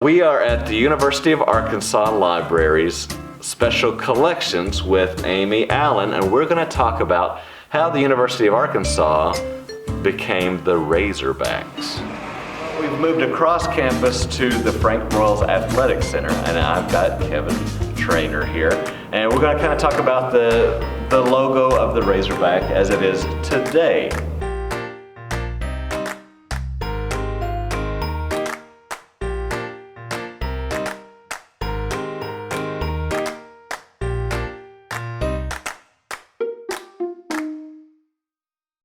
We are at the University of Arkansas Library's Special Collections with Amy Allen, and we're going to talk about how the University of Arkansas became the Razorbacks. We've moved across campus to the Frank Broyles Athletic Center, and I've got Kevin Trainer here, and we're going to kind of talk about the logo of the Razorback as it is today.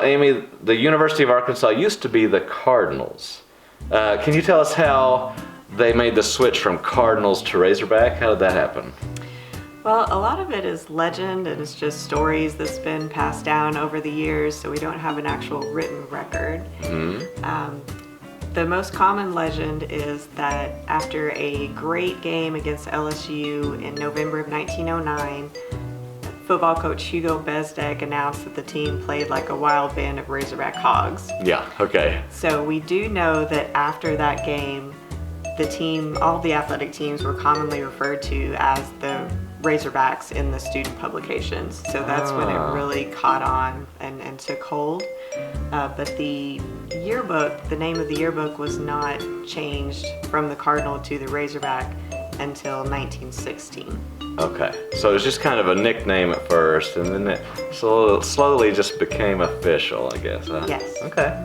Amy, the University of Arkansas used to be the Cardinals. Can you tell us how they made the switch from Cardinals to Razorback? How did that happen? Well, a lot of it is legend and it's just stories that's been passed down over the years, so we don't have an actual written record. The most common legend is that after a great game against LSU in November of 1909, football coach Hugo Bezdek announced that the team played like a wild band of Razorback hogs. Yeah, okay. So we do know that after that game, the team, all the athletic teams were commonly referred to as the Razorbacks in the student publications. So that's when it really caught on and took hold. But the yearbook, the name of the yearbook was not changed from the Cardinal to the Razorback until 1916. Okay, so it was just kind of a nickname at first, and then it slowly just became official, I guess. Huh? Yes. Okay.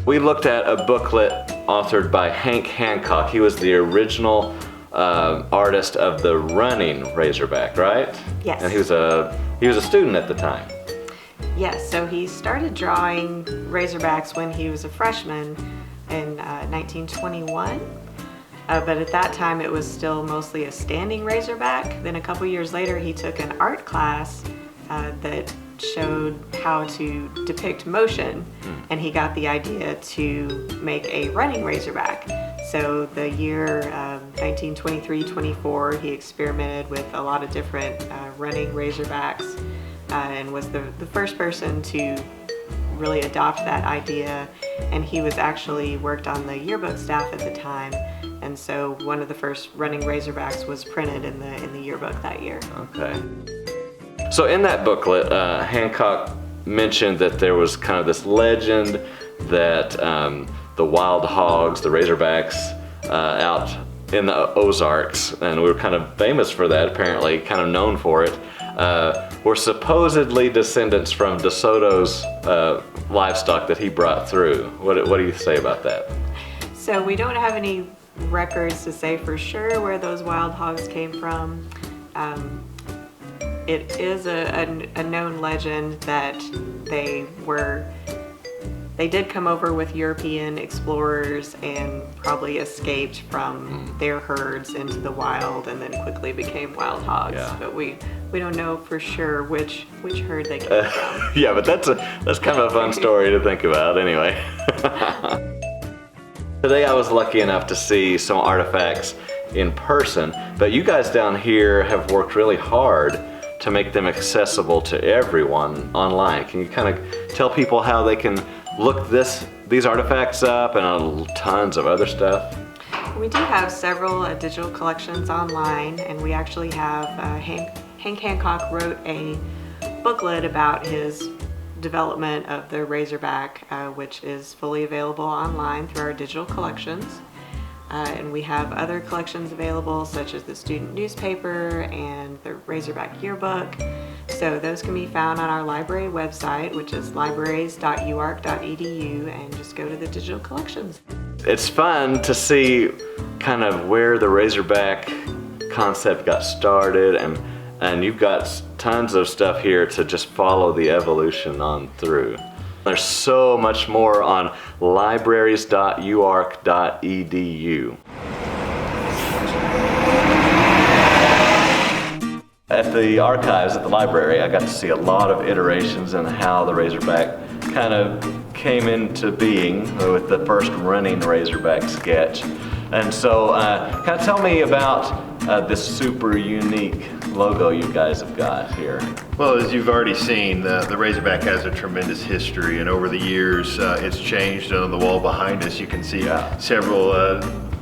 We looked at a booklet authored by Hancock. He was the original artist of the running Razorback, right? Yes. And he was a student at the time. Yes, so he started drawing Razorbacks when he was a freshman in 1921. But at that time it was still mostly a standing Razorback. Then a couple years later he took an art class that showed how to depict motion, and he got the idea to make a running Razorback. So the year 1923-24 he experimented with a lot of different running Razorbacks and was the first person to really adopt that idea, and he was actually worked on the yearbook staff at the time. And so one of the first running Razorbacks was printed in the yearbook that year. Okay. So in that booklet, Hancock mentioned that there was kind of this legend that the Wild Hogs, the Razorbacks, out in the Ozarks, and we were kind of famous for that, apparently, kind of known for it, were supposedly descendants from DeSoto's livestock that he brought through. What do you say about that? So we don't have any records to say for sure where those wild hogs came from. It is a known legend that they did come over with European explorers and probably escaped from their herds into the wild and then quickly became wild hogs. Yeah. But we don't know for sure which herd they came from. Yeah, but that's kind of a fun story to think about anyway. Today I was lucky enough to see some artifacts in person, but you guys down here have worked really hard to make them accessible to everyone online. Can you kind of tell people how they can look these artifacts up and tons of other stuff? We do have several digital collections online, and we actually have Hank Hancock wrote a booklet about his development of the Razorback, which is fully available online through our digital collections. And we have other collections available, such as the student newspaper and the Razorback yearbook. So those can be found on our library website, which is libraries.uark.edu, and just go to the digital collections. It's fun to see kind of where the Razorback concept got started, and you've got tons of stuff here to just follow the evolution on through. There's so much more on libraries.uark.edu. At the archives at the library, I got to see a lot of iterations in how the Razorback kind of came into being with the first running Razorback sketch. And so kind of tell me about this super unique logo you guys have got here. Well, as you've already seen, the Razorback has a tremendous history, and over the years it's changed. On the wall behind us you can see several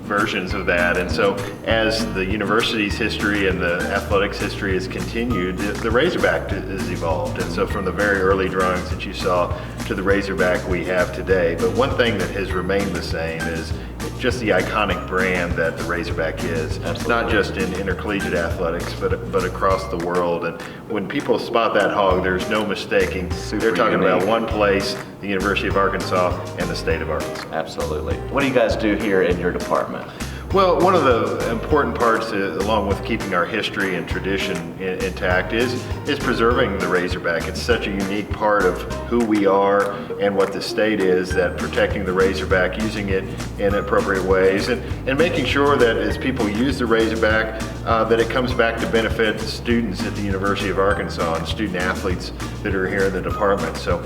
versions of that. And so as the university's history and the athletics history has continued, the Razorback has evolved. And so from the very early drawings that you saw to the Razorback we have today. But one thing that has remained the same is just the iconic brand that the Razorback is. Absolutely. Not just in intercollegiate athletics, but across the world. And when people spot that hog, there's no mistaking. They're talking about one place, the University of Arkansas and the state of Arkansas. Absolutely. What do you guys do here in your department? Well, one of the important parts, along with keeping our history and tradition intact, is preserving the Razorback. It's such a unique part of who we are and what the state is, that protecting the Razorback, using it in appropriate ways, and making sure that as people use the Razorback, that it comes back to benefit students at the University of Arkansas and student athletes that are here in the department. So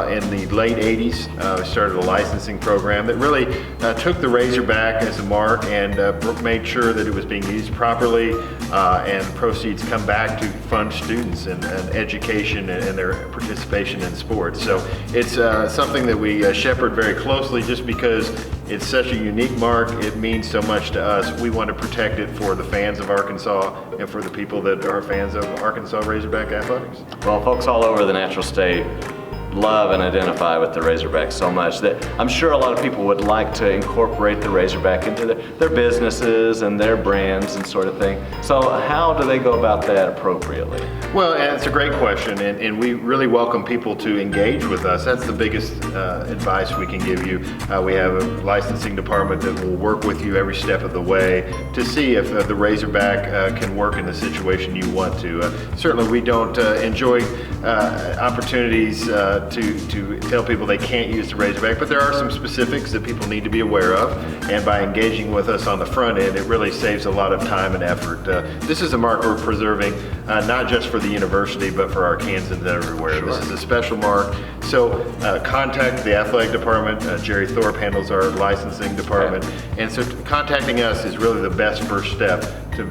in the late 80s, we started a licensing program that really took the Razorback as a mark and made sure that it was being used properly, and proceeds come back to fund students and education and their participation in sports. So it's something that we shepherd very closely, just because it's such a unique mark. It means so much to us. We want to protect it for the fans of Arkansas and for the people that are fans of Arkansas Razorback athletics. Well, folks all over the natural state love and identify with the Razorback so much that I'm sure a lot of people would like to incorporate the Razorback into their businesses and their brands and sort of thing. So how do they go about that appropriately? Well, and it's a great question, and we really welcome people to engage with us. That's the biggest advice we can give you. We have a licensing department that will work with you every step of the way to see if the Razorback can work in the situation you want to. Certainly we don't enjoy opportunities to tell people they can't use the Razorback, but there are some specifics that people need to be aware of, and by engaging with us on the front end, it really saves a lot of time and effort. This is a mark we're preserving, not just for the university, but for Arkansans everywhere. Sure. This is a special mark. So contact the athletic department. Jerry Thorpe handles our licensing department. Okay. And so contacting us is really the best first step to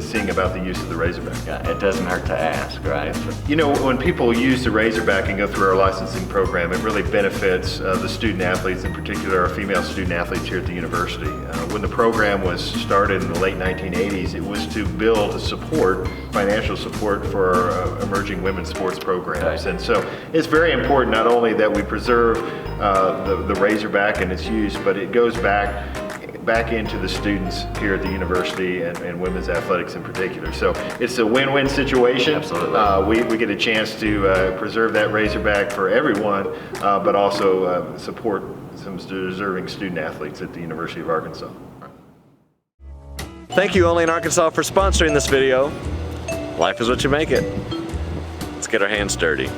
seeing about the use of the Razorback. Yeah, it doesn't hurt to ask, right? You know, when people use the Razorback and go through our licensing program, it really benefits the student athletes, in particular our female student athletes here at the university. When the program was started in the late 1980s, it was to build support, financial support for our emerging women's sports programs. Okay. And so it's very important not only that we preserve the Razorback and its use, but it goes back into the students here at the university and women's athletics in particular. So it's a win-win situation. Absolutely. We get a chance to preserve that Razorback for everyone, but also support some deserving student athletes at the University of Arkansas. Thank you, Only in Arkansas, for sponsoring this video. Life is what you make it. Let's get our hands dirty.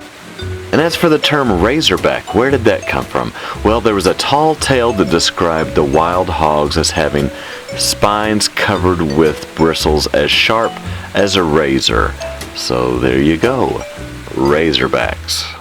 And as for the term Razorback, where did that come from? Well, there was a tall tale that described the wild hogs as having spines covered with bristles as sharp as a razor. So there you go, Razorbacks.